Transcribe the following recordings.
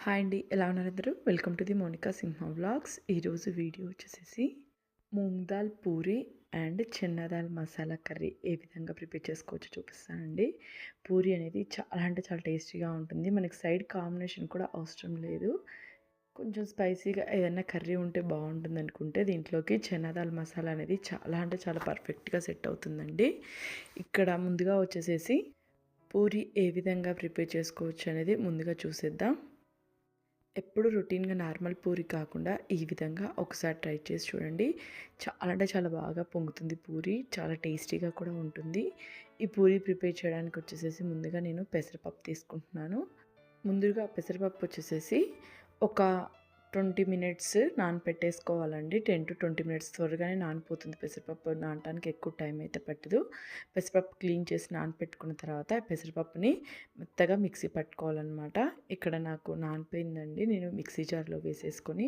Hi అండి. ఎలా ఉన్నారు అందరూ? Welcome to the Monika Simha vlogs. ఈరోజు వీడియో వచ్చేసేసి మూంగ్ దాల్ పూరి అండ్ చెన్నా దాల్ మసాలా కర్రీ ఏ విధంగా ప్రిపేర్ చేసుకోవచ్చో చూపిస్తానండి. పూరి అనేది చాలా అంటే చాలా టేస్టీగా ఉంటుంది. మనకి సైడ్ కాంబినేషన్ కూడా అవసరం లేదు. కొంచెం స్పైసీగా ఏదైనా కర్రీ ఉంటే బాగుంటుంది అనుకుంటే దీంట్లోకి చెన్నా దాల్ మసాలా అనేది చాలా అంటే చాలా పర్ఫెక్ట్గా సెట్ అవుతుందండి. ఇక్కడ ముందుగా వచ్చేసేసి పూరి ఏ విధంగా ప్రిపేర్ చేసుకోవచ్చు అనేది ముందుగా చూసేద్దాం. ఎప్పుడు రొటీన్‌గా నార్మల్ పూరి కాకుండా ఈ విధంగా ఒకసారి ట్రై చేసి చూడండి. చాలా అంటే చాలా బాగా పొంగుతుంది పూరి. చాలా టేస్టీగా కూడా ఉంటుంది. ఈ పూరి ప్రిపేర్ చేయడానికి వచ్చేసేసి ముందుగా నేను పెసరపప్పు తీసుకుంటున్నాను. ముందుగా పెసరపప్పు వచ్చేసేసి ఒక 20 మినిట్స్ నానపెట్టేసుకోవాలండి. 10-20 మినిట్స్ త్వరగానే నానిపోతుంది పెసరపప్పు. నానటానికి ఎక్కువ టైం అయితే పట్టదు. పెసరపప్పు క్లీన్ చేసి నానపెట్టుకున్న తర్వాత పెసరపప్పుని మెత్తగా మిక్సీ పట్టుకోవాలన్నమాట. ఇక్కడ నాకు నానిపోయిందండి. నేను మిక్సీ జార్లో వేసేసుకొని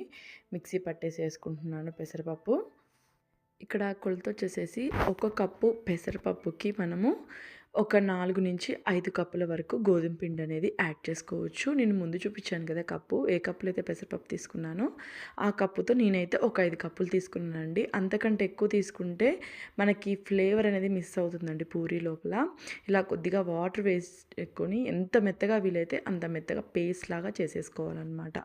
మిక్సీ పట్టేసేసుకుంటున్నాను పెసరపప్పు. ఇక్కడ కొలత వచ్చేసేసి ఒక కప్పు పెసరపప్పుకి మనము ఒక 4-5 కప్పుల వరకు గోధుమ పిండి అనేది యాడ్ చేసుకోవచ్చు. నేను ముందు చూపించాను కదా కప్పు, ఏ కప్పులో అయితే పెసరపప్పు తీసుకున్నానో ఆ కప్పుతో నేనైతే ఒక 5 కప్పులు తీసుకున్నానండి. అంతకంటే ఎక్కువ తీసుకుంటే మనకి ఫ్లేవర్ అనేది మిస్ అవుతుందండి పూరీ లోపల. ఇలా కొద్దిగా వాటర్ వేసుకొని ఎంత మెత్తగా వీలైతే అంత మెత్తగా పేస్ట్ లాగా చేసేసుకోవాలన్నమాట.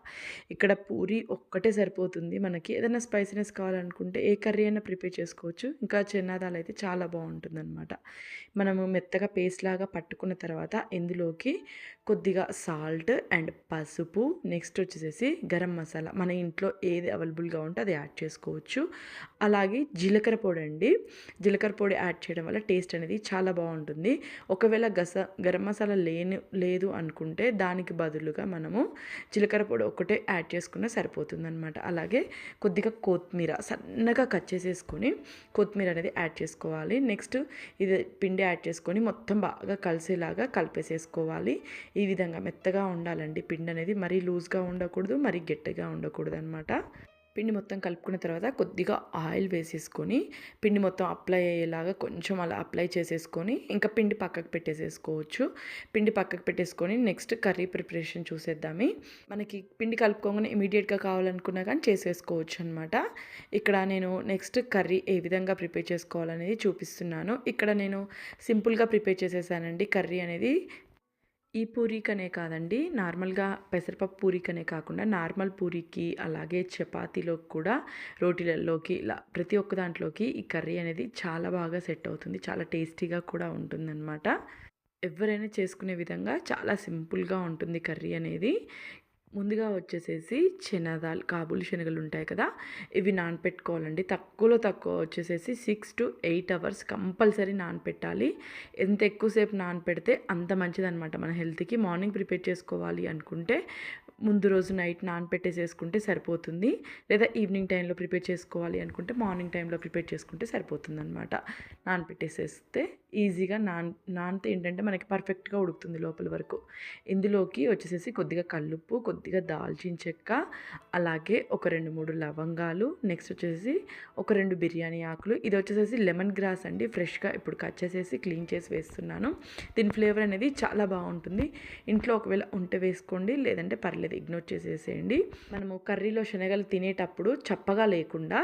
ఇక్కడ పూరీ ఒక్కటే సరిపోతుంది. మనకి ఏదైనా స్పైసీనెస్ కావాలనుకుంటే ఏ కర్రీ అయినా ప్రిపేర్ చేసుకోవచ్చు. ఇంకా చెన్నా దాల్ అయితే చాలా బాగుంటుందన్నమాట. మనము మెత్తగా పేస్ట్ లాగా పట్టుకున్న తర్వాత ఇందులోకి కొద్దిగా సాల్ట్ అండ్ పసుపు, నెక్స్ట్ వచ్చేసేసి గరం మసాలా మన ఇంట్లో ఏది అవైలబుల్గా ఉంటే అది యాడ్ చేసుకోవచ్చు. అలాగే జీలకర్ర పొడి అండి. జీలకర్ర పొడి యాడ్ చేయడం వల్ల టేస్ట్ అనేది చాలా బాగుంటుంది. ఒకవేళ గరం మసాలా లేదు అనుకుంటే దానికి బదులుగా మనము జీలకర్ర పొడి ఒకటే యాడ్ చేసుకున్నా సరిపోతుందన్నమాట. అలాగే కొద్దిగా కొత్తిమీర సన్నగా కట్ చేసేసుకొని కొత్తిమీర అనేది యాడ్ చేసుకోవాలి. నెక్స్ట్ ఇది పిండి యాడ్ చేసుకొని మొత్తం బాగా కలిసేలాగా కలిపేసేసుకోవాలి. ఈ విధంగా మెత్తగా ఉండాలండి పిండి అనేది. మరీ లూజ్గా ఉండకూడదు, మరీ గట్టిగా ఉండకూడదు అనమాట. పిండి మొత్తం కలుపుకున్న తర్వాత కొద్దిగా ఆయిల్ వేసేసుకొని పిండి మొత్తం అప్లై అయ్యేలాగా కొంచెం అలా అప్లై చేసేసుకొని ఇంకా పిండి పక్కకు పెట్టేసేసుకోవచ్చు. పిండి పక్కకు పెట్టేసుకొని నెక్స్ట్ కర్రీ ప్రిపరేషన్ చూసేద్దాము. మనకి పిండి కలుపుకోగానే ఇమీడియట్గా కావాలనుకున్నా కానీ చేసేసుకోవచ్చు అనమాట. ఇక్కడ నేను నెక్స్ట్ కర్రీ ఏ విధంగా ప్రిపేర్ చేసుకోవాలనేది చూపిస్తున్నాను. ఇక్కడ నేను సింపుల్గా ప్రిపేర్ చేసేసానండి కర్రీ అనేది. ఈ పూరీకనే కాదండి, నార్మల్గా పెసరపప్పు పూరీకనే కాకుండా నార్మల్ పూరీకి అలాగే చపాతీలోకి కూడా రోటీలలోకి ఇలా ప్రతి ఒక్క దాంట్లోకి ఈ కర్రీ అనేది చాలా బాగా సెట్ అవుతుంది. చాలా టేస్టీగా కూడా ఉంటుందన్నమాట. ఎవరైనా చేసుకునే విధంగా చాలా సింపుల్గా ఉంటుంది కర్రీ అనేది. ముందుగా వచ్చేసేసి దాల్ కాబూలి శనగలు ఉంటాయి కదా, ఇవి నానపెట్టుకోవాలండి. తక్కువలో తక్కువ వచ్చేసేసి 6-8 అవర్స్ కంపల్సరీ నానపెట్టాలి. ఎంత ఎక్కువసేపు నానపెడితే అంత మంచిదన్నమాట మన హెల్త్కి. మార్నింగ్ ప్రిపేర్ చేసుకోవాలి అనుకుంటే ముందు రోజు నైట్ నానపెట్టేసేసుకుంటే సరిపోతుంది. లేదా ఈవినింగ్ టైంలో ప్రిపేర్ చేసుకోవాలి అనుకుంటే మార్నింగ్ టైంలో ప్రిపేర్ చేసుకుంటే సరిపోతుందన్నమాట. నానపెట్టేసేస్తే ఈజీగా నానితే ఏంటంటే మనకి పర్ఫెక్ట్గా ఉడుకుతుంది లోపల వరకు. ఇందులోకి వచ్చేసేసి కొద్దిగా కల్లుప్పు, కొద్దిగా దాల్చిన చెక్క, అలాగే ఒక 2-3 లవంగాలు, నెక్స్ట్ వచ్చేసి ఒక 2 బిర్యానీ ఆకులు. ఇది వచ్చేసేసి లెమన్ గ్రాస్ అండి. ఫ్రెష్గా ఇప్పుడు కట్ చేసేసి క్లీన్ చేసి వేస్తున్నాను. దీని ఫ్లేవర్ అనేది చాలా బాగుంటుంది. ఇంట్లో ఒకవేళ ఉంటే వేసుకోండి, లేదంటే పర్లేదు, ఇగ్నోర్ చేసేసేయండి. మనము కర్రీలో శనగలు తినేటప్పుడు చప్పగా లేకుండా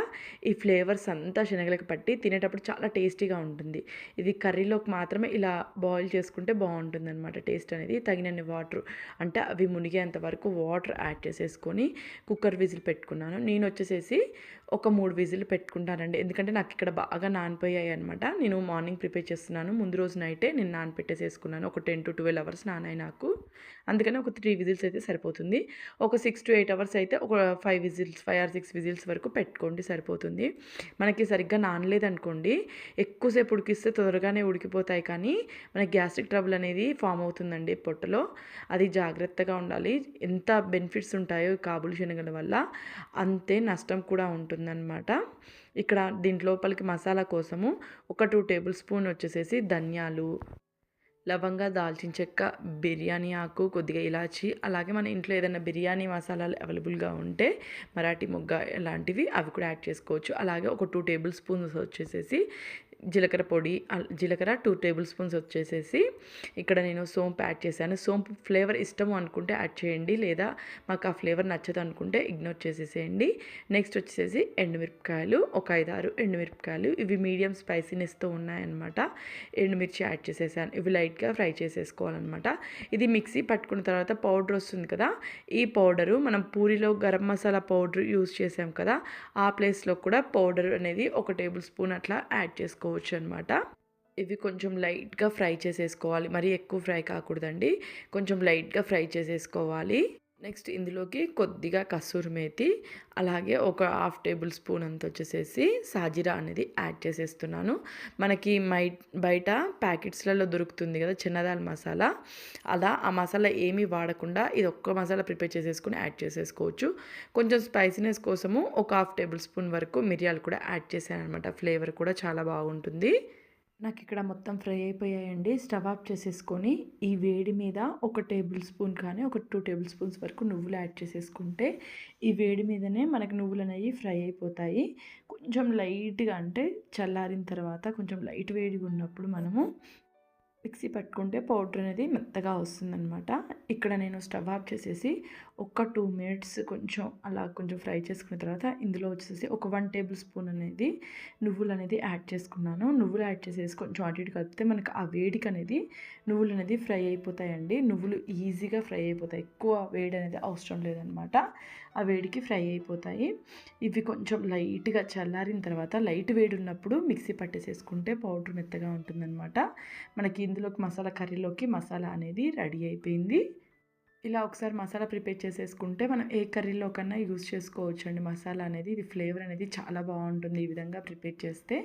ఈ ఫ్లేవర్స్ అంతా శనగలకు పట్టి తినేటప్పుడు చాలా టేస్టీగా ఉంటుంది. ఇది కర్రీలోకి మాత్రమే ఇలా బాయిల్ చేసుకుంటే బాగుంటుంది అనమాట. టేస్ట్ అనేది తగినన్ని వాటర్ అంటే అవి మునిగేంత వరకు వాటర్ యాడ్ చేసేసుకొని కుక్కర్ విజిల్ పెట్టుకున్నాను. నేను వచ్చేసేసి ఒక 3 విజిల్ పెట్టుకుంటానండి. ఎందుకంటే నాకు ఇక్కడ బాగా నానిపోయాయి అనమాట. నేను మార్నింగ్ ప్రిపేర్ చేస్తున్నాను. ముందు రోజు నైటే నేను నానపెట్టేసేసుకున్నాను. ఒక 10-12 అవర్స్ నానాయి నాకు. అందుకని ఒక 3 విజిల్స్ అయితే సరిపోతుంది. ఒక 6-8 అవర్స్ అయితే ఒక 5 or 6 విజిల్స్ వరకు పెట్టుకోండి, సరిపోతుంది. మనకి సరిగ్గా నానలేదనుకోండి, ఎక్కువసేపు ఉడికిస్తే త్వరగానే ఉడికిపోతాయి కానీ మనకి గ్యాస్ట్రిక్ ట్రబుల్ అనేది ఫామ్ అవుతుందండి పొట్టలో. అది జాగ్రత్తగా ఉండాలి. ఎంత బెనిఫిట్స్ ఉంటాయో కాబూలి శనగల వల్ల అంతే నష్టం కూడా ఉంటుందన్నమాట. ఇక్కడ దీంట్లోపలికి మసాలా కోసము ఒక 2 టేబుల్ స్పూన్ వచ్చేసేసి ధనియాలు, లవంగా, దాల్చిన చెక్క, బిర్యానీ ఆకు, కొద్దిగా ఇలాచి, అలాగే మన ఇంట్లో ఏదైనా బిర్యానీ మసాలాలు అవైలబుల్గా ఉంటే మరాఠీ మొగ్గ ఇలాంటివి అవి కూడా యాడ్ చేసుకోవచ్చు. అలాగే ఒక 2 టేబుల్ స్పూన్స్ వచ్చేసేసి జీలకర్ర పొడి, జీలకర్ర 2 టేబుల్ స్పూన్స్ వచ్చేసేసి ఇక్కడ నేను సోంపు యాడ్ చేశాను. సోంపు ఫ్లేవర్ ఇష్టము అనుకుంటే యాడ్ చేయండి, లేదా మాకు ఆ ఫ్లేవర్ నచ్చదు అనుకుంటే ఇగ్నోర్ చేసేసేయండి. నెక్స్ట్ వచ్చేసి ఎండుమిరపకాయలు, ఒక 5-6 ఎండుమిరపకాయలు, ఇవి మీడియం స్పైసీనెస్తో ఉన్నాయన్నమాట. ఎండుమిర్చి యాడ్ చేసేసాను. ఇవి లైట్గా ఫ్రై చేసేసుకోవాలన్నమాట. ఇది మిక్సీ పట్టుకున్న తర్వాత పౌడర్ వస్తుంది కదా, ఈ పౌడరు మనం పూరిలో గరం మసాలా పౌడర్ యూజ్ చేసాం కదా, ఆ ప్లేస్లో కూడా పౌడర్ అనేది 1 టేబుల్ స్పూన్ అట్లా యాడ్ చేసుకోవచ్చు అనమాట. ఇవి కొంచెం లైట్గా ఫ్రై చేసేసుకోవాలి, మరీ ఎక్కువ ఫ్రై కాకూడదండి, కొంచెం లైట్గా ఫ్రై చేసేసుకోవాలి. నెక్స్ట్ ఇందులోకి కొద్దిగా కసూరి మేతి, అలాగే ఒక 1/2 టేబుల్ స్పూన్ అంత వచ్చేసేసి సాజీరా అనేది యాడ్ చేసేస్తున్నాను. మనకి బయట ప్యాకెట్స్లలో దొరుకుతుంది కదా చిన్నదాల్ మసాలా, అలా ఆ మసాలా ఏమీ వాడకుండా ఇది ఒక్క మసాలా ప్రిపేర్ చేసేసుకుని యాడ్ చేసేసుకోవచ్చు. కొంచెం స్పైసీనెస్ కోసము ఒక 1/2 టేబుల్ స్పూన్ వరకు మిరియాలు కూడా యాడ్ చేశాను అనమాట. ఫ్లేవర్ కూడా చాలా బాగుంటుంది. నాకు ఇక్కడ మొత్తం ఫ్రై అయిపోయాయండి. స్టవ్ ఆఫ్ చేసేసుకొని ఈ వేడి మీద 1 టేబుల్ స్పూన్ కానీ ఒక 2 టేబుల్ స్పూన్స్ వరకు నువ్వులు యాడ్ చేసేసుకుంటే ఈ వేడి మీదనే మనకు నువ్వులు అనేవి ఫ్రై అయిపోతాయి. కొంచెం లైట్గా అంటే చల్లారిన తర్వాత కొంచెం లైట్ వేడిగా ఉన్నప్పుడు మనము మిక్సీ పట్టుకుంటే పౌడర్ అనేది మెత్తగా వస్తుందనమాట. ఇక్కడ నేను స్టవ్ ఆఫ్ చేసేసి ఒక 2 మినిట్స్ కొంచెం ఫ్రై చేసుకున్న తర్వాత ఇందులో వచ్చేసి ఒక 1 టేబుల్ స్పూన్ అనేది నువ్వులు అనేది యాడ్ చేసుకున్నాను. నువ్వులు యాడ్ చేసేసి కొంచెం అటు ఇటు కలిపితే మనకు ఆ వేడికి అనేది నువ్వులు అనేది ఫ్రై అయిపోతాయండి. నువ్వులు ఈజీగా ఫ్రై అయిపోతాయి, ఎక్కువ వేడి అనేది అవసరం లేదనమాట. ఆ వేడికి ఫ్రై అయిపోతాయి. ఇవి కొంచెం లైట్గా చల్లారిన తర్వాత లైట్ వేడి ఉన్నప్పుడు మిక్సీ పట్టేసేసుకుంటే పౌడర్ మెత్తగా ఉంటుందన్నమాట. మనకి ఇందులోకి కర్రీలోకి మసాలా అనేది రెడీ అయిపోయింది. ఇలా ఒకసారి మసాలా ప్రిపేర్ చేసేసుకుంటే మనం ఏ కర్రీలో కన్నా యూజ్ చేసుకోవచ్చు అండి మసాలా అనేది. ఇది ఫ్లేవర్ అనేది చాలా బాగుంటుంది ఈ విధంగా ప్రిపేర్ చేస్తే.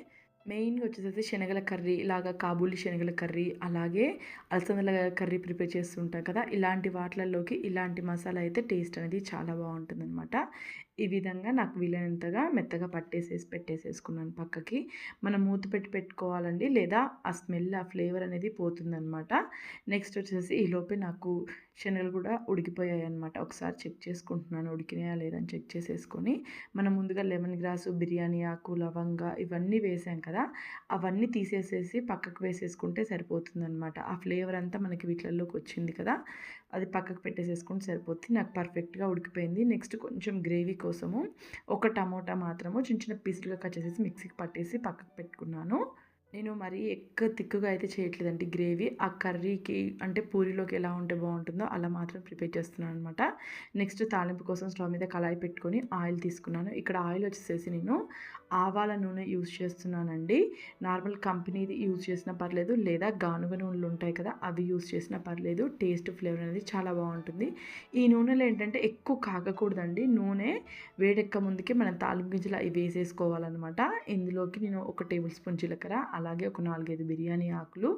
మెయిన్గా వచ్చేసేసి శనగల కర్రీ, ఇలాగా కాబూలి శనగల కర్రీ, అలాగే అలసందల కర్రీ ప్రిపేర్ చేస్తుంటాం కదా, ఇలాంటి వాటిలలోకి ఇలాంటి మసాలా అయితే టేస్ట్ అనేది చాలా బాగుంటుందన్నమాట. ఈ విధంగా నాకు వీలైనంతగా మెత్తగా పెట్టేసేసుకున్నాను పక్కకి. మనం మూత పెట్టుకోవాలండి, లేదా ఆ స్మెల్ ఆ ఫ్లేవర్ అనేది పోతుందన్నమాట. నెక్స్ట్ వచ్చేసి ఈలోపే నాకు శనగలు కూడా ఉడికిపోయాయి అనమాట. ఒకసారి చెక్ చేసుకుంటున్నాను ఉడికినాయా లేదని చెక్ చేసేసుకొని, మనం ముందుగా లెమన్ గ్రాసు, బిర్యానీ ఆకు, లవంగా ఇవన్నీ వేసాం కదా, అవన్నీ తీసేసేసి పక్కకు వేసేసుకుంటే సరిపోతుందన్నమాట. ఆ ఫ్లేవర్ అంతా మనకి వీటిల్లోకి వచ్చింది కదా, అది పక్కకు పెట్టేసేసుకుంటే సరిపోతుంది. నాకు పర్ఫెక్ట్గా ఉడికిపోయింది. నెక్స్ట్ కొంచెం గ్రేవీ కోసము ఒక టమోటా మాత్రము చిన్న చిన్న పీసులుగా కట్ చేసేసి మిక్సీకి పట్టేసి పక్కకు పెట్టుకున్నాను. నేను మరీ ఎక్కువ తిక్కుగా అయితే చేయట్లేదండి గ్రేవీ. ఆ కర్రీకి అంటే పూరీలోకి ఎలా ఉంటే బాగుంటుందో అలా మాత్రం ప్రిపేర్ చేస్తున్నాను అనమాట. నెక్స్ట్ తాలింపు కోసం స్టవ్ మీద కళాయి పెట్టుకొని ఆయిల్ తీసుకున్నాను. ఇక్కడ ఆయిల్ వచ్చేసేసి నేను ఆవాల నూనె యూజ్ చేస్తున్నానండి. నార్మల్ కంపెనీది యూజ్ చేసినా పర్లేదు, లేదా గానుగ నూనెలు ఉంటాయి కదా అవి యూజ్ చేసినా పర్లేదు. టేస్ట్ ఫ్లేవర్ అనేది చాలా బాగుంటుంది. ఈ నూనెలో ఏంటంటే ఎక్కువ కాగకూడదండి. నూనె వేడెక్క ముందుకే మనం తాలింపు గింజలు అవి వేసేసుకోవాలన్నమాట. ఇందులోకి నేను 1 టేబుల్ స్పూన్ జీలకర్ర, అలాగే ఒక 4-5 బిర్యానీ ఆకులు,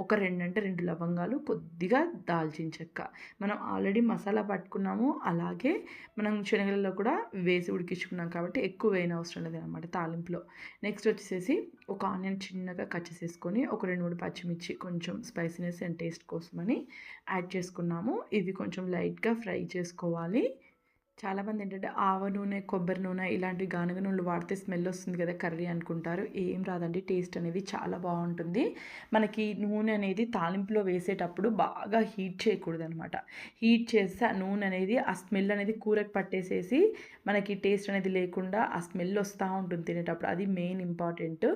ఒక 2 లవంగాలు, కొద్దిగా దాల్చిన చెక్క. మనం ఆల్రెడీ మసాలా పట్టుకున్నాము, అలాగే మనం శనగలలో కూడా వేసి ఉడికించుకున్నాం కాబట్టి ఎక్కువ వేయనవసరం లేదనమాట తాలింపులో. నెక్స్ట్ వచ్చేసి ఒక ఆనియన్ చిన్నగా కట్ చేసేసుకొని ఒక 2-3 పచ్చిమిర్చి కొంచెం స్పైసీనెస్ అండ్ టేస్ట్ కోసమని యాడ్ చేసుకున్నాము. ఇవి కొంచెం లైట్గా ఫ్రై చేసుకోవాలి. చాలామంది ఏంటంటే ఆవ నూనె, కొబ్బరి నూనె ఇలాంటి గానుగ నూనెలు వాడితే స్మెల్ వస్తుంది కదా కర్రీ అనుకుంటారు. ఏం రాదండి, టేస్ట్ అనేది చాలా బాగుంటుంది. మనకి నూనె అనేది తాలింపులో వేసేటప్పుడు బాగా హీట్ చేయకూడదు అనమాట. హీట్ చేస్తే ఆ నూనె అనేది ఆ స్మెల్ అనేది కూరకు పట్టేసేసి మనకి టేస్ట్ అనేది లేకుండా ఆ స్మెల్ వస్తూ ఉంటుంది తినేటప్పుడు. అది మెయిన్ ఇంపార్టెంట్.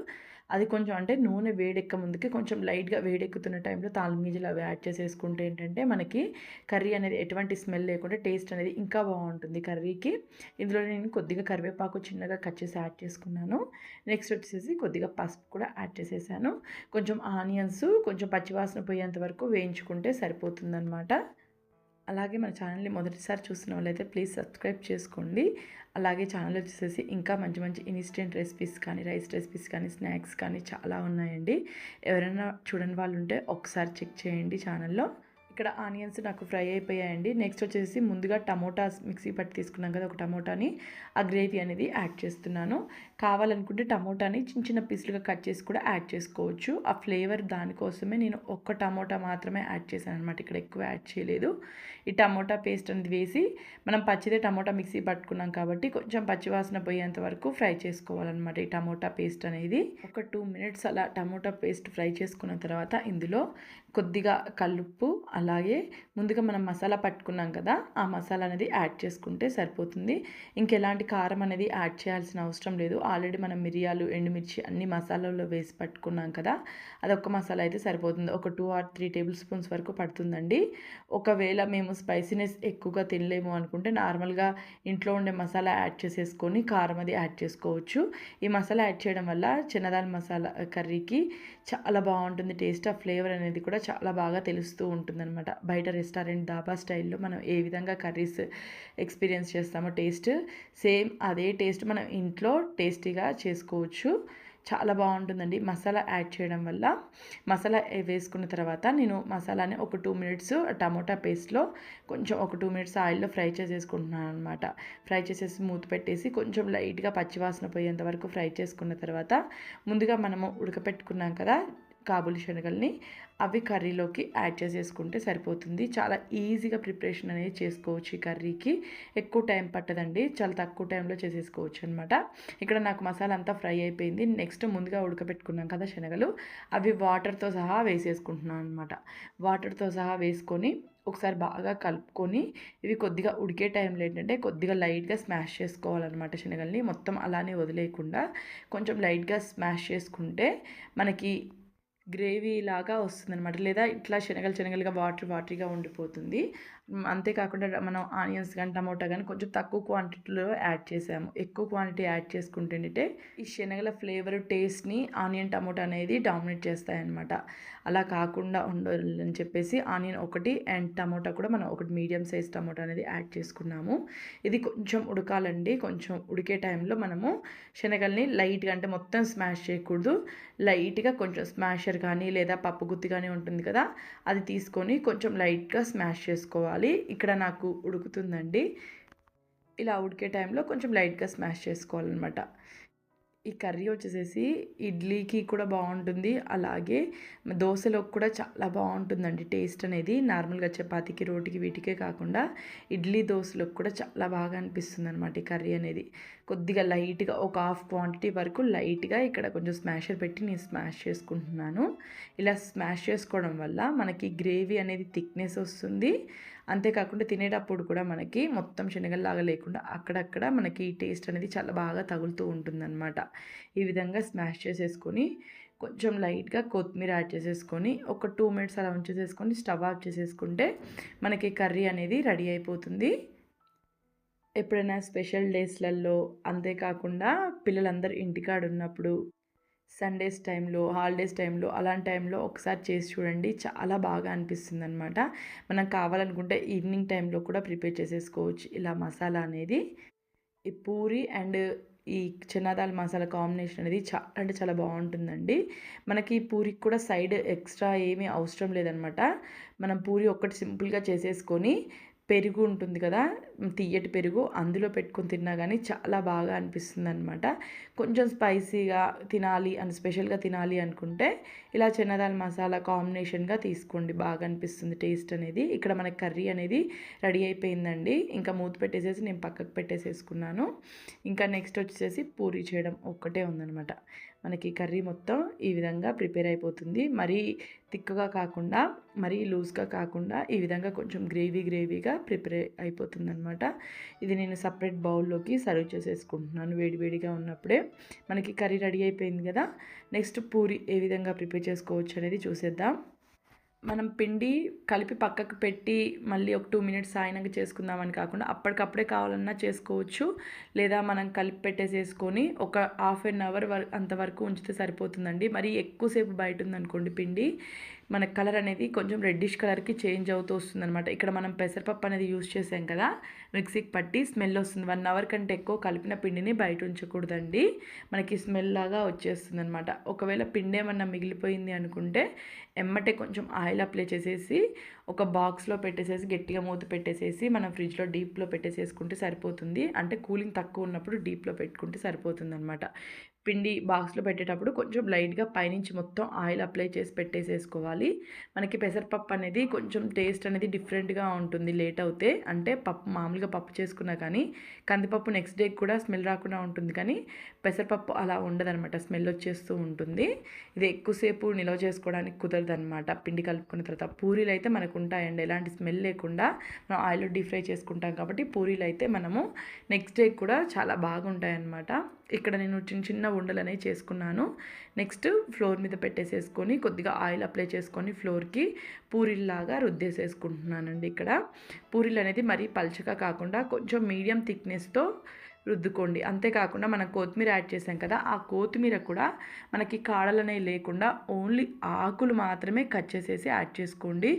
అది కొంచెం అంటే నూనె వేడెక్క ముందుకి కొంచెం లైట్గా వేడెక్కుతున్న టైంలో తాలింపు గింజలు అవి యాడ్ చేసేసుకుంటే ఏంటంటే మనకి కర్రీ అనేది ఎటువంటి స్మెల్ లేకుండా టేస్ట్ అనేది ఇంకా బాగుంటుంది కర్రీకి. ఇందులో నేను కొద్దిగా కరివేపాకు చిన్నగా కట్ చేసి యాడ్ చేసుకున్నాను. నెక్స్ట్ వచ్చేసి కొద్దిగా పసుపు కూడా యాడ్ చేసేసాను. కొంచెం ఆనియన్స్ కొంచెం పచ్చివాసన పోయేంత వరకు వేయించుకుంటే సరిపోతుందన్నమాట. అలాగే మన ఛానల్ని మొదటిసారి చూస్తున్న వాళ్ళైతే ప్లీజ్ సబ్స్క్రైబ్ చేసుకోండి. అలాగే ఛానల్ వచ్చేసి ఇంకా మంచి మంచి ఇన్స్టెంట్ రెసిపీస్ కానీ, రైస్ రెసిపీస్ కానీ, స్నాక్స్ కానీ చాలా ఉన్నాయండి. ఎవరైనా చూడని వాళ్ళు ఉంటే ఒకసారి చెక్ చేయండి ఛానల్లో. ఇక్కడ ఆనియన్స్ నాకు ఫ్రై అయిపోయాయండి. నెక్స్ట్ వచ్చేసి ముందుగా టమోటాస్ మిక్సీ పట్టి తీసుకున్నాం కదా, ఒక టమోటాని ఆ గ్రేవీ అనేది యాడ్ చేస్తున్నాను. కావాలనుకుంటే టమోటాని చిన్న చిన్న పీసులుగా కట్ చేసి కూడా యాడ్ చేసుకోవచ్చు. ఆ ఫ్లేవర్ దానికోసమే నేను ఒక్క టమోటా మాత్రమే యాడ్ చేశాను అనమాట. ఇక్కడ ఎక్కువ యాడ్ చేయలేదు. ఈ టమోటా పేస్ట్ అనేది వేసి మనం పచ్చిదే టమోటా మిక్సీ పట్టుకున్నాం కాబట్టి కొంచెం పచ్చివాసన పోయేంత వరకు ఫ్రై చేసుకోవాలన్నమాట. ఈ టమోటా పేస్ట్ అనేది ఒక 2 మినిట్స్ అలా టమోటా పేస్ట్ ఫ్రై చేసుకున్న తర్వాత ఇందులో కొద్దిగా కల్లుప్పు, అలాగే ముందుగా మనం మసాలా పట్టుకున్నాం కదా, ఆ మసాలా అనేది యాడ్ చేసుకుంటే సరిపోతుంది. ఇంకెలాంటి కారం అనేది యాడ్ చేయాల్సిన అవసరం లేదు. ఆల్రెడీ మనం మిరియాలు, ఎండుమిర్చి అన్ని మసాలాల్లో వేసి పట్టుకున్నాం కదా, అదొక్క మసాలా అయితే సరిపోతుంది. ఒక 2 or 3 టేబుల్ స్పూన్స్ వరకు పడుతుందండి. ఒకవేళ మేము స్పైసీనెస్ ఎక్కువగా తినలేము అనుకుంటే నార్మల్గా ఇంట్లో ఉండే మసాలా యాడ్ చేసేసుకొని కారం అది యాడ్ చేసుకోవచ్చు. ఈ మసాలా యాడ్ చేయడం వల్ల చెనదాల్ మసాలా కర్రీకి చాలా బాగుంటుంది టేస్ట్. ఆ ఫ్లేవర్ అనేది కూడా చాలా బాగా తెలుస్తూ ఉంటుందన్నమాట. బయట రెస్టారెంట్ దాబా స్టైల్లో మనం ఏ విధంగా కర్రీస్ ఎక్స్పీరియన్స్ చేస్తామో టేస్ట్, సేమ్ అదే టేస్ట్ మనం ఇంట్లో టేస్టీగా చేసుకోవచ్చు. చాలా బాగుంటుందండి మసాలా యాడ్ చేయడం వల్ల. మసాలా వేసుకున్న తర్వాత నేను మసాలాని ఒక 2 మినిట్స్ టమోటా పేస్ట్లో కొంచెం ఒక 2 మినిట్స్ ఆయిల్లో ఫ్రై చేసేసుకుంటున్నాను అనమాట. ఫ్రై చేసేసి మూత పెట్టేసి కొంచెం లైట్గా పచ్చివాసన పోయేంత వరకు ఫ్రై చేసుకున్న తర్వాత ముందుగా మనము ఉడకపెట్టుకున్నాం కదా కాబూలి శనగల్ని, అవి కర్రీలోకి యాడ్ చేసేసుకుంటే సరిపోతుంది. చాలా ఈజీగా ప్రిపరేషన్ అనేది చేసుకోవచ్చు. ఈ కర్రీకి ఎక్కువ టైం పట్టదండి, చాలా తక్కువ టైంలో చేసేసుకోవచ్చు అనమాట. ఇక్కడ నాకు మసాలా అంతా ఫ్రై అయిపోయింది. నెక్స్ట్ ముందుగా ఉడకబెట్టుకున్నాం కదా శనగలు, అవి వాటర్తో సహా వేసేసుకుంటున్నాను అనమాట. వాటర్తో సహా వేసుకొని ఒకసారి బాగా కలుపుకొని ఇవి కొద్దిగా ఉడికే టైంలో ఏంటంటే కొద్దిగా లైట్గా స్మాష్ చేసుకోవాలన్నమాట. శనగల్ని మొత్తం అలానే వదిలేయకుండా కొంచెం లైట్గా స్మాష్ చేసుకుంటే మనకి గ్రేవీ లాగా వస్తుందనమాట. లేదా ఇట్లా శనగలుగా వాటరీగా ఉండిపోతుంది. అంతేకాకుండా మనం ఆనియన్స్ కానీ టమోటా కానీ కొంచెం తక్కువ క్వాంటిటీలో యాడ్ చేసాము. ఎక్కువ క్వాంటిటీ యాడ్ చేసుకుంటే ఈ శనగల ఫ్లేవర్ టేస్ట్ని ఆనియన్ టమోటా అనేది డామినేట్ చేస్తాయన్నమాట. అలా కాకుండా ఉండాలని చెప్పేసి ఆనియన్ ఒకటి అండ్ టమోటా కూడా మనం ఒకటి మీడియం సైజ్ టమోటా అనేది యాడ్ చేసుకున్నాము. ఇది కొంచెం ఉడకాలండి. కొంచెం ఉడికే టైంలో మనము శనగల్ని లైట్గా, అంటే మొత్తం స్మాష్ చేయకూడదు, లైట్గా కొంచెం స్మాషర్ కానీ లేదా పప్పు గుత్తి కానీ ఉంటుంది కదా, అది తీసుకొని కొంచెం లైట్గా స్మాష్ చేసుకోవాలి. ఇక్కడ నాకు ఉడుకుతుందండి. ఇలా ఉడికే టైంలో కొంచెం లైట్గా స్మాష్ చేసుకోవాలన్నమాట. ఈ కర్రీ వచ్చేసేసి ఇడ్లీకి కూడా బాగుంటుంది, అలాగే దోశలోకి కూడా చాలా బాగుంటుందండి టేస్ట్ అనేది. నార్మల్గా చపాతీకి, రోటికి వీటికే కాకుండా ఇడ్లీ దోశలోకి కూడా చాలా బాగా అనిపిస్తుంది అనమాట ఈ కర్రీ అనేది. కొద్దిగా లైట్గా ఒక హాఫ్ క్వాంటిటీ వరకు లైట్గా ఇక్కడ కొంచెం స్మాషర్ పెట్టి నేను స్మాష్ చేసుకుంటున్నాను. ఇలా స్మాష్ చేసుకోవడం వల్ల మనకి గ్రేవీ అనేది థిక్నెస్ వస్తుంది. అంతేకాకుండా తినేటప్పుడు కూడా మనకి మొత్తం శనగల్లాగా లేకుండా అక్కడక్కడ మనకి టేస్ట్ అనేది చాలా బాగా తగులుతూ ఉంటుందన్నమాట. ఈ విధంగా స్మాష్ చేసేసుకొని కొంచెం లైట్గా కొత్తిమీర యాడ్ చేసేసుకొని ఒక 2 మినిట్స్ అలా ఉంచేసేసుకొని స్టవ్ ఆఫ్ చేసేసుకుంటే మనకి కర్రీ అనేది రెడీ అయిపోతుంది. ఎప్పుడైనా స్పెషల్ డేస్లలో, అంతేకాకుండా పిల్లలందరూ ఇంటికాడ ఉన్నప్పుడు, సండేస్ టైంలో, హాలిడేస్ టైంలో, అలాంటి టైంలో ఒకసారి చేసి చూడండి. చాలా బాగా అనిపిస్తుంది అనమాట. మనం కావాలనుకుంటే ఈవినింగ్ టైంలో కూడా ప్రిపేర్ చేసేసుకోవచ్చు ఇలా మసాలా అనేది. ఈ పూరి అండ్ ఈ చనాదాల్ మసాలా కాంబినేషన్ అనేది చాలా అంటే చాలా బాగుంటుందండి. మనకి పూరికి కూడా సైడ్ ఎక్స్ట్రా ఏమీ అవసరం లేదనమాట. మనం పూరి ఒక్కటి సింపుల్గా చేసేసుకొని పెరుగు ఉంటుంది కదా, తియ్యటి పెరుగు, అందులో పెట్టుకొని తిన్నా కానీ చాలా బాగా అనిపిస్తుంది అనమాట. కొంచెం స్పైసీగా తినాలి అని, స్పెషల్గా తినాలి అనుకుంటే ఇలా చనాదాల్ మసాలా కాంబినేషన్గా తీసుకోండి, బాగా అనిపిస్తుంది టేస్ట్ అనేది. ఇక్కడ మనకి కర్రీ అనేది రెడీ అయిపోయిందండి. ఇంకా మూత పెట్టేసేసి నేను పక్కకు పెట్టేసేసుకున్నాను. ఇంకా నెక్స్ట్ వచ్చేసి పూరి చేయడం ఒక్కటే ఉందనమాట. మనకి కర్రీ మొత్తం ఈ విధంగా ప్రిపేర్ అయిపోతుంది. మరీ థిక్గా కాకుండా, మరీ లూజ్గా కాకుండా ఈ విధంగా కొంచెం గ్రేవీగా ప్రిపేర్ అయిపోతుందనమాట. ఇది నేను సపరేట్ బౌల్లోకి సర్వ్ చేసేసుకుంటున్నాను వేడివేడిగా ఉన్నప్పుడే. మనకి కర్రీ రెడీ అయిపోయింది కదా, నెక్స్ట్ పూరి ఏ విధంగా ప్రిపేర్ చేసుకోవచ్చు అనేది చూసేద్దాం. మనం పిండి కలిపి పక్కకు పెట్టి మళ్ళీ ఒక 2 మినిట్స్ అయినాక చేసుకుందామని కాకుండా అప్పటికప్పుడే కావాలన్నా చేసుకోవచ్చు. లేదా మనం కలిపి పెట్టేసేసుకొని ఒక హాఫ్ అన్ అవర్ అంతవరకు ఉంచితే సరిపోతుందండి. మరి ఎక్కువసేపు బయట ఉందనుకోండి పిండి, మన కలర్ అనేది కొంచెం రెడ్డిష్ కలర్కి చేంజ్ అవుతూ వస్తుందన్నమాట. ఇక్కడ మనం పెసరపప్పు అనేది యూజ్ చేసాం కదా, మిక్సీకి పట్టి స్మెల్ వస్తుంది. 1 అవర్ కంటే ఎక్కువ కలిపిన పిండిని బయట ఉంచకూడదండి, మనకి స్మెల్ లాగా వచ్చేస్తుంది అనమాట. ఒకవేళ పిండి ఏమన్నా మిగిలిపోయింది అనుకుంటే ఎమ్మటే కొంచెం ఆయిల్ అప్లై చేసేసి ఒక బాక్స్లో పెట్టేసేసి గట్టిగా మూత పెట్టేసేసి మనం ఫ్రిడ్జ్లో డీప్లో పెట్టేసేసుకుంటే సరిపోతుంది. అంటే కూలింగ్ తక్కువ ఉన్నప్పుడు డీప్లో పెట్టుకుంటే సరిపోతుంది అనమాట. పిండి బాక్స్లో పెట్టేటప్పుడు కొంచెం లైట్గా పైనుంచి మొత్తం ఆయిల్ అప్లై చేసి పెట్టేసేసుకోవాలి. మనకి పెసరపప్పు అనేది కొంచెం టేస్ట్ అనేది డిఫరెంట్గా ఉంటుంది లేట్ అవుతే. అంటే పప్పు మామూలుగా పప్పు చేసుకున్నా కానీ కందిపప్పు నెక్స్ట్ డే కూడా స్మెల్ రాకుండా ఉంటుంది, కానీ పెసరపప్పు అలా ఉండదనమాట, స్మెల్ వచ్చేస్తూ ఉంటుంది. ఇది ఎక్కువసేపు నిల్వ చేసుకోవడానికి కుదరదనమాట. పిండి కలుపుకున్న తర్వాత పూరీలు అయితే మనకు ఉంటాయండి, ఎలాంటి స్మెల్ లేకుండా మనం ఆయిల్లో డీప్ ఫ్రై చేసుకుంటాం కాబట్టి పూరీలు అయితే మనము నెక్స్ట్ డే కూడా చాలా బాగుంటాయి అన్నమాట. ఇక్కడ నేను చిన్న చిన్న ఉండలు అనేవి చేసుకున్నాను. నెక్స్ట్ ఫ్లోర్ మీద పెట్టేసేసుకొని కొద్దిగా ఆయిల్ అప్లై చేసుకొని ఫ్లోర్కి పూరీలాగా రుద్దేసేసుకుంటున్నానండి. ఇక్కడ పూరీలు అనేది మరీ పల్చగా కాకుండా కొంచెం మీడియం థిక్నెస్తో రుద్దుకోండి. అంతేకాకుండా మనం కొత్తిమీర యాడ్ చేసాం కదా, ఆ కొత్తిమీర కూడా మనకి కాడలు అనేవి లేకుండా ఓన్లీ ఆకులు మాత్రమే కట్ చేసేసి యాడ్ చేసుకోండి.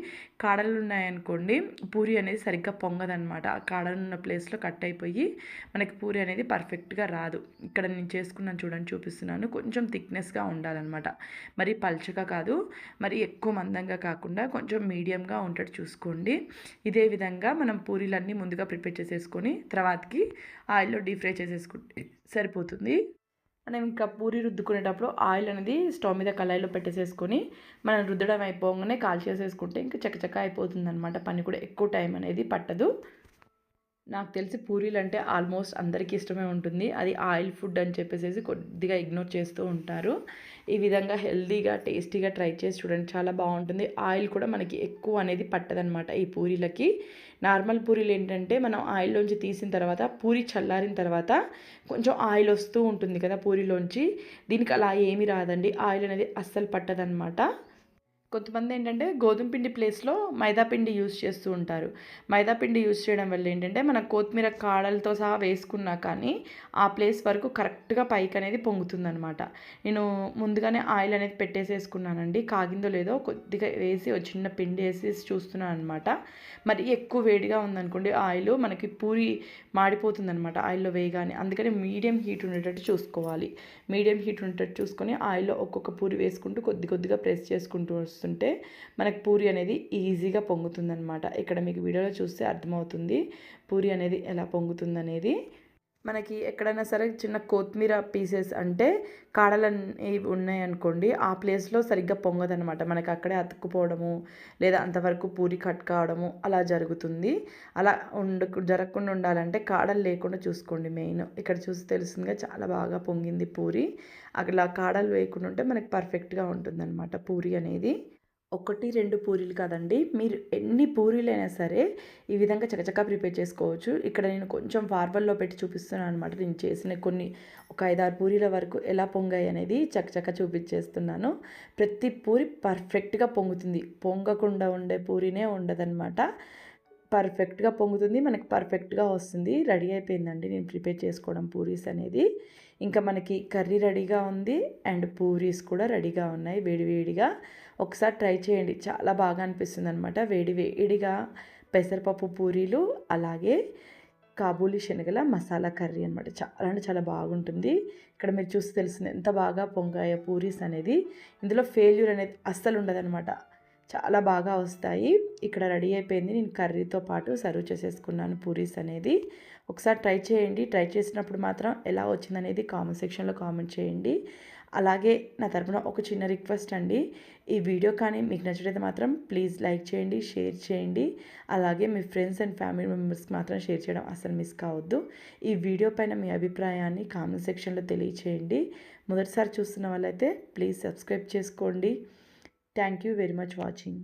కాడలు ఉన్నాయనుకోండి పూరి అనేది సరిగ్గా పొంగదనమాట. ఆ కాడలు ఉన్న ప్లేస్లో కట్ అయిపోయి మనకి పూరి అనేది పర్ఫెక్ట్గా రాదు. ఇక్కడ నేను చేసుకున్నాను చూడండి, చూపిస్తున్నాను. కొంచెం థిక్నెస్గా ఉండాలన్నమాట, మరి పల్చగా కాదు, మరి ఎక్కువ మందంగా కాకుండా కొంచెం మీడియంగా ఉండేట్టు చూసుకోండి. ఇదే విధంగా మనం పూరీలన్నీ ముందుగా ప్రిపేర్ చేసేసుకొని తర్వాతకి ఆయిల్లో డీప్ ఫ్రై చేసేసుకుంటే సరిపోతుంది. మనం ఇంకా పూరి రుద్దుకునేటప్పుడు ఆయిల్ అనేది స్టవ్ మీద కళాయిలో పెట్టేసేసుకొని మనం రుద్దడం అయిపోగానే కాల్చేసేసుకుంటే ఇంకా చకచక అయిపోతుంది అనమాట. పని కూడా ఎక్కువ టైం అనేది పట్టదు. నాకు తెలిసి పూరీలు అంటే ఆల్మోస్ట్ అందరికీ ఇష్టమే ఉంటుంది. అది ఆయిల్ ఫుడ్ అని చెప్పేసి కొద్దిగా ఇగ్నోర్ చేస్తూ ఉంటారు. ఈ విధంగా హెల్తీగా టేస్టీగా ట్రై చేసి చూడండి, చాలా బాగుంటుంది. ఆయిల్ కూడా మనకి ఎక్కువ అనేది పట్టదనమాట ఈ పూరీలకి. నార్మల్ పూరీలు ఏంటంటే మనం ఆయిల్లోంచి తీసిన తర్వాత పూరి చల్లారిన తర్వాత కొంచెం ఆయిల్ వస్తూ ఉంటుంది కదా పూరీలోంచి. దీనికి అలా ఏమీ రాదండి, ఆయిల్ అనేది అస్సలు పట్టదనమాట. కొంతమంది ఏంటంటే గోధుమ పిండి ప్లేస్లో మైదా పిండి యూజ్ చేస్తూ ఉంటారు. మైదా పిండి యూజ్ చేయడం వల్ల ఏంటంటే మన కొత్తిమీర కాడలతో సహా వేసుకున్నా కానీ ఆ ప్లేస్ వరకు కరెక్ట్గా పైకి అనేది పొంగుతుందనమాట. నేను ముందుగానే ఆయిల్ అనేది పెట్టేసేసుకున్నానండి, కాగిందో లేదో కొద్దిగా వేసి ఒక చిన్న పిండి వేసి చూస్తున్నాను అనమాట. మరి ఎక్కువ వేడిగా ఉందనుకోండి ఆయిల్, మనకి పూరి మాడిపోతుందనమాట ఆయిల్లో వేయగానే. అందుకని మీడియం హీట్ ఉండేటట్టు చూసుకోవాలి. మీడియం హీట్ ఉండేటట్టు చూసుకొని ఆయిల్లో ఒక్కొక్క పూరి వేసుకుంటూ కొద్ది కొద్దిగా ప్రెస్ చేసుకుంటూ వస్తుంటే మనకు పూరి అనేది ఈజీగా పొంగుతుందనమాట. ఇక్కడ మీకు వీడియోలో చూస్తే అర్థమవుతుంది పూరి అనేది ఎలా పొంగుతుందనేది. మనకి ఎక్కడైనా సరే చిన్న కొత్తిమీర పీసెస్ అంటే కాడలు ఉన్నాయనుకోండి, ఆ ప్లేస్లో సరిగ్గా పొంగదనమాట. మనకి అక్కడే అతుక్కుపోవడము లేదా అంతవరకు పూరి కట్ కావడము అలా జరుగుతుంది. అలా జరగకుండా ఉండాలంటే కాడలు లేకుండా చూసుకోండి మెయిన్. ఇక్కడ చూసి తెలుస్తుందిగా చాలా బాగా పొంగింది పూరి. అలా కాడలు వేయకుండా ఉంటే మనకి పర్ఫెక్ట్గా ఉంటుందన్నమాట పూరి అనేది. 1, 2 పూరీలు కాదండి, మీరు ఎన్ని పూరీలైనా సరే ఈ విధంగా చకచకా ప్రిపేర్ చేసుకోవచ్చు. ఇక్కడ నేను కొంచెం ఫార్వర్డ్లో పెట్టి చూపిస్తున్నాను అనమాట. నేను చేసిన ఒక 5, 6 పూరీల వరకు ఎలా పొంగాయి అనేది చకచకా చూపించేస్తున్నాను. ప్రతి పూరి పర్ఫెక్ట్గా పొంగుతుంది, పొంగకుండా ఉండే పూరీనే ఉండదన్నమాట. పర్ఫెక్ట్గా పొంగుతుంది, మనకి పర్ఫెక్ట్గా వస్తుంది. రెడీ అయిపోయిందండి నేను ప్రిపేర్ చేసుకోవడం పూరీస్ అనేది. ఇంకా మనకి కర్రీ రెడీగా ఉంది అండ్ పూరీస్ కూడా రెడీగా ఉన్నాయి వేడివేడిగా. ఒకసారి ట్రై చేయండి, చాలా బాగా అనిపిస్తుంది అనమాట. వేడివేడిగా పెసరపప్పు పూరీలు అలాగే కాబూలీ శనగల మసాలా కర్రీ అనమాట. చాలా అంటే చాలా బాగుంటుంది. ఇక్కడ మీరు చూసి తెలుస్తుంది ఎంత బాగా పొంగాయో పూరీస్ అనేది. ఇందులో ఫెయిల్యూర్ అనేది అస్సలు ఉండదనమాట, చాలా బాగా వస్తాయి. ఇక్కడ రెడీ అయిపోయింది, నేను కర్రీతో పాటు సర్వ్ చేసేసుకున్నాను పూరీస్ అనేది. ఒకసారి ట్రై చేయండి, ట్రై చేసినప్పుడు మాత్రం ఎలా వచ్చిందనేది కామెంట్ సెక్షన్లో కామెంట్ చేయండి. అలాగే నా తరపున ఒక చిన్న రిక్వెస్ట్ అండి, ఈ వీడియో కానీ మీకు నచ్చినట్లయితే మాత్రం ప్లీజ్ లైక్ చేయండి, షేర్ చేయండి. అలాగే మీ ఫ్రెండ్స్ అండ్ ఫ్యామిలీ మెంబర్స్కి మాత్రం షేర్ చేయడం అసలు మిస్ కావద్దు. ఈ వీడియో పైన మీ అభిప్రాయాన్ని కామెంట్ సెక్షన్లో తెలియచేయండి. మొదటిసారి చూస్తున్న వాళ్ళైతే ప్లీజ్ సబ్స్క్రైబ్ చేసుకోండి. Thank you very much watching.